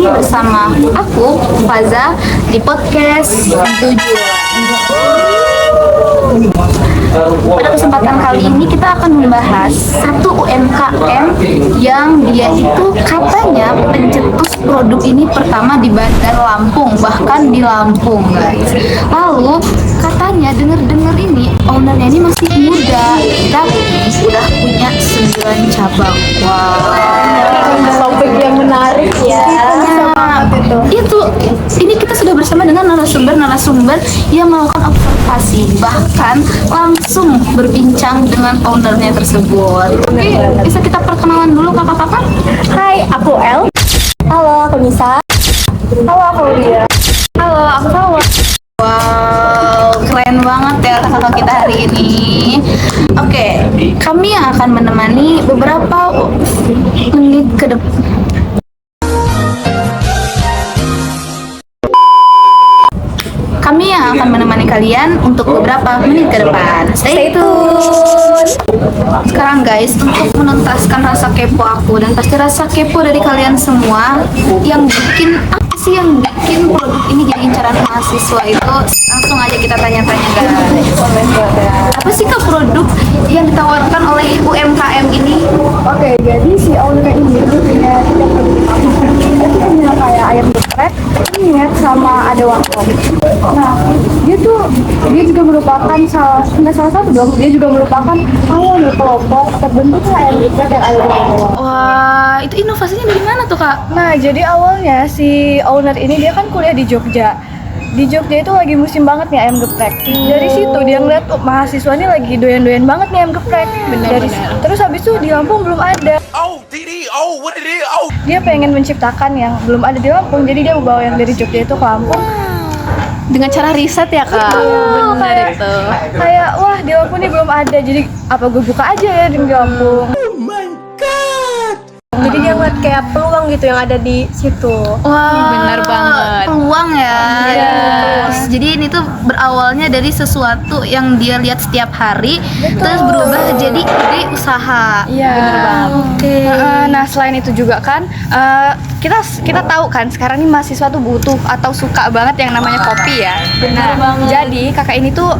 lagi bersama aku, Faza, di podcast Pada kesempatan kali ini kita akan membahas satu UMKM yang dia itu katanya pencetus produk ini pertama di Bandar Lampung, bahkan di Lampung, guys. Lalu katanya dengar-dengar ini ownernya ini masih muda, tapi udah punya 9 cabang. Topik yang menarik ya. Itu ini kita sudah bersama dengan narasumber yang melakukan observasi, bahkan langsung berbincang dengan ownernya tersebut. Oke, bisa kita perkenalan dulu kakak-kakak? Hai, aku El. Halo, aku Nisa. Halo, aku Lia. Halo, aku Hawa. Wow, keren banget ya kakak kita hari ini. Oke, kami yang akan menemani beberapa menit ke depan. Kami yang akan menemani kalian untuk beberapa menit ke depan. Stay tune. Sekarang guys, untuk menuntaskan rasa kepo aku dan pasti rasa kepo dari kalian semua, yang bikin apa sih yang bikin produk ini jadi incaran mahasiswa itu, langsung aja kita tanya-tanya guys. Apa sih kak produk yang ditawarkan oleh UMKM ini? Oke, jadi si owner ini punya 3 produk utama. Dia tuh punya kayak ayam geprek, minyak, sama ada warkop. Nah, dia juga merupakan salah satu dong. Dia juga merupakan awal dari kelompok terbentuknya ayam geprek dan ayam warkop. Wah, itu inovasinya dari mana tuh kak? Nah, jadi awalnya si owner ini dia kan kuliah di Jogja. Di Jogja itu lagi musim banget nih ayam geprek. Dari situ dia ngeliat mahasiswa ini lagi doyan-doyan banget nih ayam geprek. Terus habis itu di Lampung belum ada. Dia pengen menciptakan yang belum ada di Lampung, jadi dia membawa yang dari Jogja itu ke Lampung. Dengan cara riset ya kak? Bener itu. Kayak wah di Lampung nih belum ada, jadi apa gue buka aja ya di Lampung. Jadi dia ngeliat kayak peluang gitu yang ada di situ. Wah, bener banget. Peluang ya. Yes. Jadi ini tuh berawalnya dari sesuatu yang dia lihat setiap hari, terus berubah jadi ide usaha. Iya. Bener banget. Oke. Nah selain itu juga kan kita tahu kan sekarang ini mahasiswa tuh butuh atau suka banget yang namanya kopi ya. Nah jadi kakak ini tuh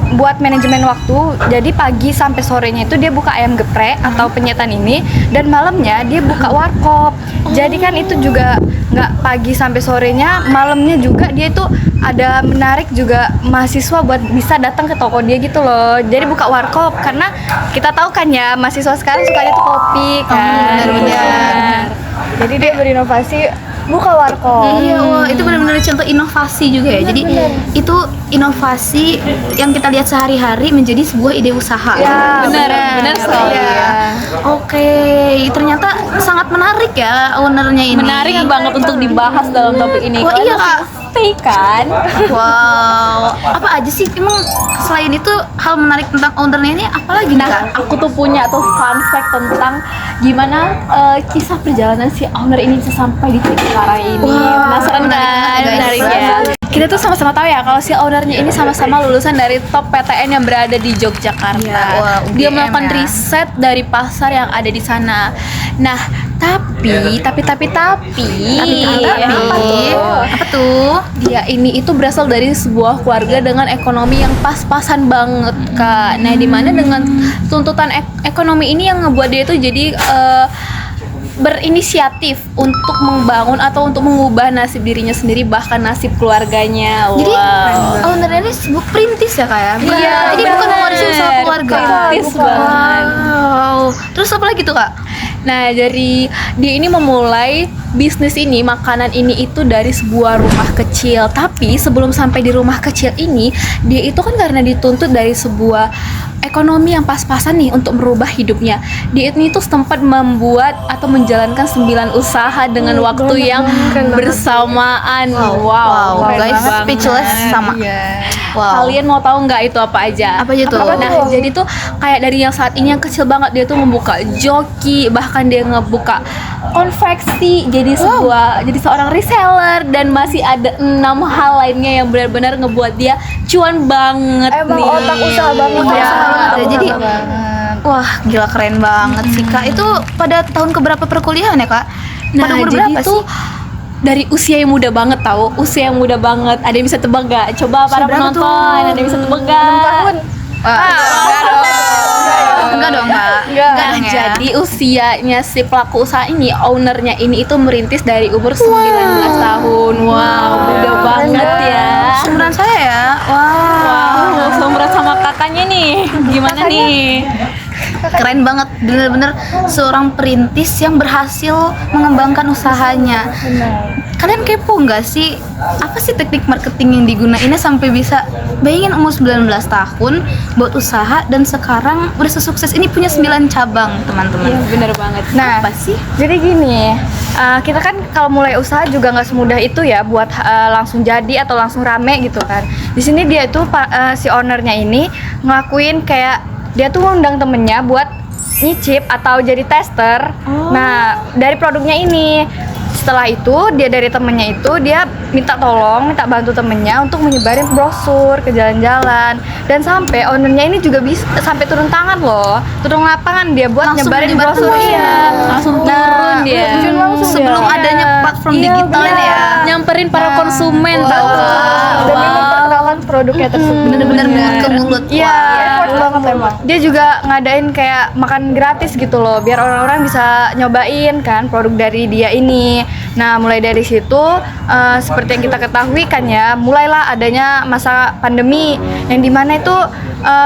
buat manajemen waktu, jadi pagi sampai sorenya itu dia buka ayam geprek atau penyetan ini, dan malamnya dia buka warkop. Jadi kan itu juga nggak pagi sampai sorenya, malamnya juga dia itu ada menarik juga mahasiswa buat bisa datang ke toko dia gitu loh. Jadi buka warkop karena kita tahu kan ya mahasiswa sekarang sukanya tuh kopi kan. Benar-benar. Jadi dia berinovasi buka warkop. Iya, wah itu benar-benar contoh inovasi juga ya. Jadi itu inovasi yang kita lihat sehari-hari menjadi sebuah ide usaha. Ya, benar sekali. Iya. Oke, ternyata sangat menarik ya ownernya ini. Menarik banget untuk dibahas dalam topik ini. Wah, iya, Kak. Pasti kan? Wow, apa aja sih emang selain itu hal menarik tentang ownernya ini apa lagi nih, Kak? Aku tuh punya tuh fun fact tentang gimana kisah perjalanan si owner ini bisa sampai di titik sekarang ini. Wah, Penasaran menarik kan? banget, guys. Menarik ya. Kita tuh sama-sama tahu ya kalau si ownernya ini sama-sama lulusan dari top PTN yang berada di Yogyakarta. Iya, wah, Dia UGM melakukan ya. riset dari pasar yang ada di sana. Nah, tapi Apa tuh? dia ini itu berasal dari sebuah keluarga dengan ekonomi yang pas-pasan banget kak. Nah dimana dengan tuntutan ekonomi ini yang ngebuat dia itu jadi berinisiatif untuk membangun atau untuk mengubah nasib dirinya sendiri, bahkan nasib keluarganya. Jadi Wow. ownernya ini sebuah perintis ya kak ya? Iya, Jadi bukan mewarisi usaha keluarga. Perintis banget. Wow. Terus apa lagi tuh kak? Nah, dari dia ini memulai bisnis ini, makanan ini itu dari sebuah rumah kecil. Tapi sebelum sampai di rumah kecil ini, dia itu kan karena dituntut dari sebuah ekonomi yang pas-pasan nih untuk merubah hidupnya. Dia ini tuh sempat membuat atau menjalankan 9 usaha dengan waktu yang bersamaan. Wow, Wow, keren guys, banget. speechless sama. Wow. Kalian mau tahu nggak itu apa aja? Apa aja tuh? Nah, jadi tuh kayak dari yang saat ini yang kecil banget, dia tuh membuka joki, bahkan dia ngebuka konveksi, jadi seorang reseller, dan masih ada 6 hal lainnya yang benar-benar ngebuat dia cuan banget. Emang nih. otak usaha banget Otak ya. usaha banget ya. Jadi banget. wah gila keren banget sih kak. Itu pada tahun keberapa perkuliahan ya kak? Pada Nah, umur jadi berapa tuh sih? dari usia yang muda banget tahu, usia yang muda banget. Ada yang bisa tebak gak? Coba para Berapa tuh? penonton, ada yang bisa tebak gak? Enggak dong, Kak. Enggak. Enggak dong ya. Jadi usianya si pelaku usaha ini, ownernya ini itu merintis dari umur 19 tahun. Wow, muda banget ya. Seumuran saya ya. Wow, seumuran sama kakaknya nih. Gimana nih? Keren banget, bener-bener seorang perintis yang berhasil mengembangkan usahanya. Kalian kepo nggak sih, apa sih teknik marketing yang digunainnya sampai bisa, bayangin umur 19 tahun buat usaha dan sekarang udah sesukses ini, punya 9 cabang, teman-teman. Iya, bener banget. Nah, Apa sih? jadi gini, kita kan kalau mulai usaha juga nggak semudah itu ya buat langsung jadi atau langsung rame gitu kan. Di sini dia itu si ownernya ini ngelakuin kayak dia tuh ngundang temennya buat nyicip atau jadi tester. Nah, dari produknya ini. Setelah itu dia dari temennya itu dia minta bantu temennya untuk menyebarin brosur ke jalan-jalan, dan sampai ownernya ini juga bisa sampai turun tangan loh, turun lapangan dia buat Langsung nyebarin menyebar brosur. tuh. Iya, Langsung turun dia. terjun langsung Sebelum dia. adanya platform Iya, digital benar. ini ya. Nyamperin para konsumen tahu. Dan memperkenalkan produknya tersebut. Bener-bener mulut ke mulut. Iya, Wah. effort banget emang. Dia juga ngadain kayak makan gratis gitu loh, biar orang-orang bisa nyobain kan produk dari dia ini. Nah, mulai dari situ seperti yang kita ketahui kan ya, mulailah adanya masa pandemi yang dimana itu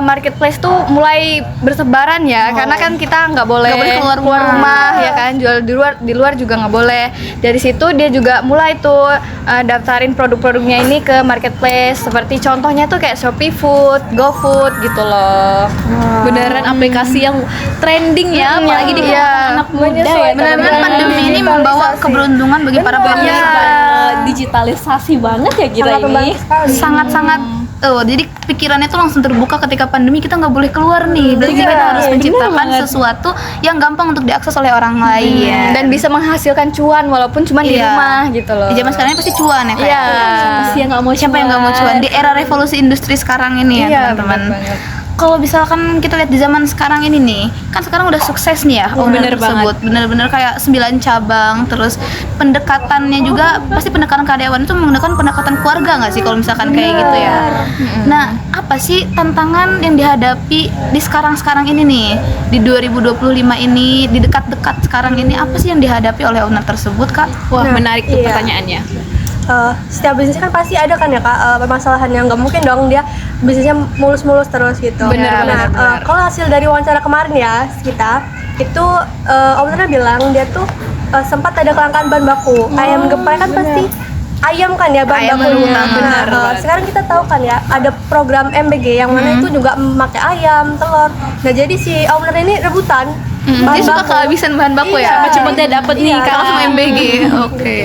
marketplace tuh mulai bersebaran ya, karena kan kita nggak boleh keluar rumah ya kan, jual di luar juga nggak boleh. Dari situ dia juga mulai tuh daftarin produk-produknya ini ke marketplace, seperti contohnya tuh kayak Shopee Food, GoFood gitu loh. Beneran aplikasi yang trending ya, apalagi di Iya. kalangan anak muda ya. Benar-benar pandemi ini membawa keberuntungan bagi para pemilik. Digitalisasi banget ya kita ini. Sangat-sangat jadi pikirannya tuh langsung terbuka ketika pandemi, kita nggak boleh keluar nih, berarti kita harus bener menciptakan banget. sesuatu yang gampang untuk diakses oleh orang lain Dan bisa menghasilkan cuan walaupun cuma di Iya. rumah gitu loh. di zaman sekarang ini pasti cuan ya, kayak Iya. Siapa sih yang nggak mau siapa yang nggak mau cuan di era revolusi industri sekarang ini ya, Iya, teman-teman. bener banget. Kalau misalkan kita lihat di zaman sekarang ini nih, kan sekarang udah sukses nih ya owner bener tersebut. Bener-bener kayak 9 cabang, terus pendekatannya juga pasti pendekatan karyawan itu menggunakan pendekatan keluarga nggak sih kalau misalkan kayak gitu ya. Nah, apa sih tantangan yang dihadapi di sekarang ini nih, di 2025 ini, di dekat-dekat sekarang ini, apa sih yang dihadapi oleh owner tersebut, Kak? Wah, menarik tuh iya. pertanyaannya. Setiap bisnis kan pasti ada kan ya Kak, permasalahan yang nggak mungkin dong dia bisnisnya mulus-mulus terus gitu. Bener, Nah, bener. kalau hasil dari wawancara kemarin ya kita itu ownernya bilang dia tuh sempat ada kelangkaan bahan baku. Ayam geprek kan pasti ayam kan ya bahan Ayam bakunya. utama, bener banget. Sekarang kita tahu kan ya ada program MBG yang mana itu juga memakai ayam, telur. Nah jadi si owner ini rebutan. Dia suka kehabisan bahan baku ya? Iya. Apa cepetnya dapet nih, Iya. Kak, langsung MBG. Oke.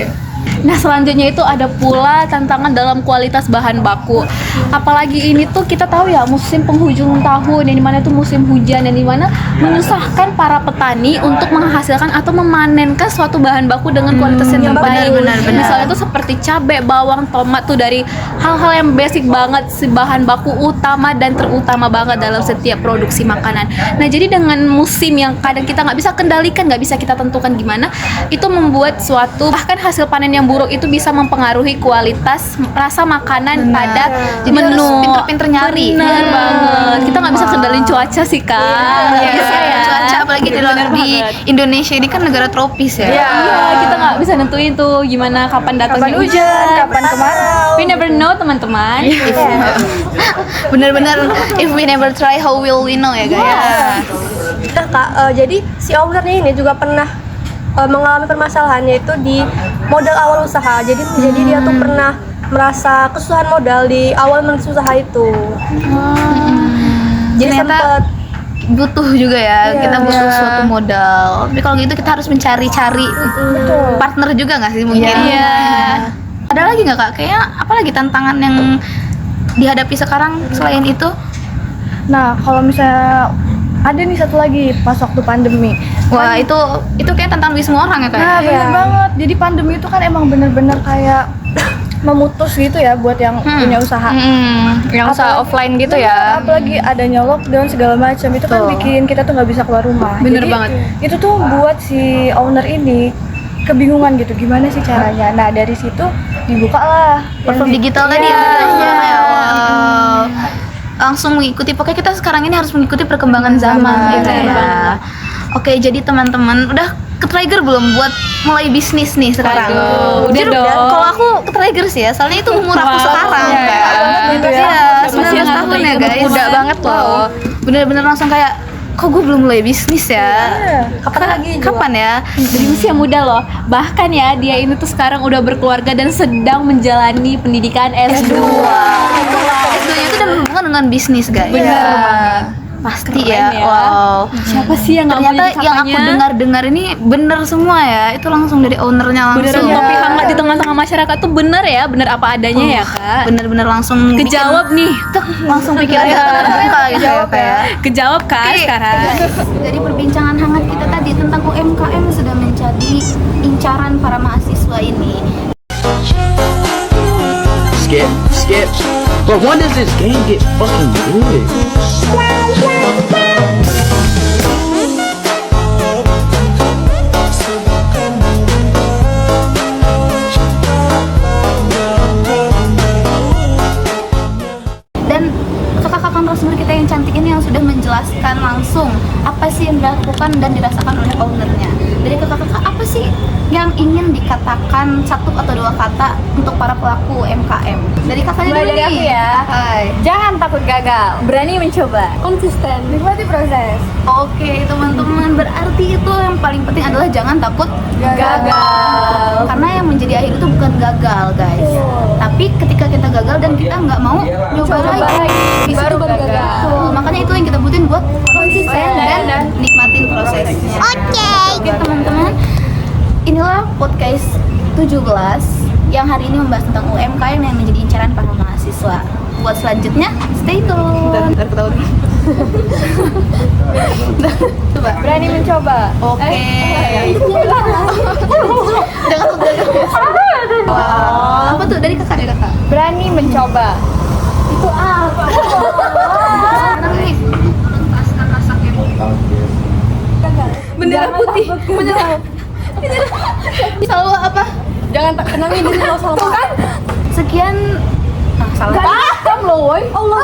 Nah, selanjutnya itu ada pula tantangan dalam kualitas bahan baku. Apalagi ini tuh kita tahu ya, musim penghujung tahun yang dimana itu musim hujan, yang dimana menyusahkan para petani untuk menghasilkan atau memanenkan suatu bahan baku dengan kualitas yang terbaik. benar. Misalnya itu seperti cabai, bawang, tomat tuh dari hal-hal yang basic banget, si bahan baku utama dan terutama banget dalam setiap produksi makanan. Nah, jadi dengan musim yang kadang kita nggak bisa kendalikan, nggak bisa kita tentukan gimana, itu membuat suatu bahkan hasil panen yang buruk itu bisa mempengaruhi kualitas rasa makanan pada Jadi harus menu. pinter-pinter nyari. Bener banget. Kita nggak bisa kendalin cuaca sih, Kak. Iya, Bisa ya. cuaca apalagi di Bener di banget. Indonesia ini kan negara tropis ya. Iya. Iya, kita nggak bisa nentuin tuh gimana kapan datangnya Kapan hujan, kapan kemarau. We never know, teman-teman. Bener-bener if we never try how will we know ya, guys. Nah Kak, jadi si ownernya ini juga pernah mengalami permasalahan yaitu di modal awal usaha. Jadi dia tuh pernah merasa kesusahan modal di awal merintis usaha itu. Jadi Ternyata sempet butuh juga ya, Iya. kita butuh suatu modal. Tapi kalau gitu kita harus mencari-cari partner juga nggak sih mungkin? Iya. Ada lagi nggak, Kak? Kayaknya apalagi tantangan yang dihadapi sekarang selain itu? Nah, kalau misalnya ada nih satu lagi pas waktu pandemi. Wah, itu kayak tantangan bagi semua orang ya, Kak? Nah, bener banget. Jadi pandemi itu kan emang bener-bener kayak memutus gitu ya buat yang punya usaha. Yang usaha offline gitu ya. Apalagi adanya lockdown segala macam itu kan Betul. bikin kita tuh nggak bisa keluar rumah. Bener Jadi, banget. Itu tuh buat si owner ini kebingungan gitu gimana sih caranya. Nah dari situ dibukalah Platform digital tadi ya. Wow. Langsung mengikuti, pokoknya kita sekarang ini harus mengikuti perkembangan zaman gitu ya. Oke, jadi teman-teman udah ke-trigger belum buat mulai bisnis nih sekarang? Aduh, udah Jujur, dong. Kalau aku ke-trigger sih ya, soalnya itu umur aku Wow, sekarang iya, kan. gitu ya. Iya, Masih 19 tahun ya guys. muda banget loh. Bener-bener langsung kayak, kok gue belum mulai bisnis ya? Kapan lagi juga? Kapan ya? Dari usia muda loh. Bahkan ya dia ini tuh sekarang udah berkeluarga dan sedang menjalani pendidikan S2. S2 itu udah berhubungan dengan bisnis guys. Pasti Keren ya. ya. Wow. Siapa sih yang nggak mau Ternyata jadi yang aku kakaknya? dengar-dengar ini bener semua ya. Itu langsung dari ownernya Beneran langsung. topi hangat di tengah-tengah masyarakat tuh bener ya, bener apa adanya ya kak. Bener-bener langsung Kejawab nih, langsung pikirannya terbuka gitu ya kayak. kejawab kan Oke, sekarang. guys, dari perbincangan hangat kita tadi tentang UMKM sudah menjadi incaran para mahasiswa ini. Skip. But when does this game get fucking good? Dan kakak-kakak narasumber kita yang cantik ini yang sudah menjelaskan langsung apa sih yang dilakukan dan dirasakan oleh ownernya. Dari kakak-kakak, apa sih yang ingin dikatakan satu atau dua kata untuk para pelaku UMKM? Dari kakaknya Mulai dulu dari aku nih. ya. Hai. Jangan takut gagal, berani mencoba. Konsisten. nikmati proses. Oke teman-teman, berarti itu yang paling penting adalah jangan takut gagal. Karena yang menjadi akhir itu bukan gagal guys, tapi ketika kita gagal dan kita nggak mau nyoba lagi, baru gagal. Betul. Makanya itu yang kita butuhin buat konsisten dan nikmatin prosesnya. Oke teman-teman, inilah podcast 17 yang hari ini membahas tentang UMKM yang menjadi incaran para mahasiswa. Buat selanjutnya, stay tune. Coba. Berani mencoba. Oke. Jangan gagal. Wow. Apa tuh dari kakak? Berani mencoba. Itu apa? Sekarang nih, menuntaskan rasa kepo. Bendera putih. Selalu apa? Jangan tak kenangin diri lo sama kan? Sekian. Salah. Kamu loh, woi. Allah.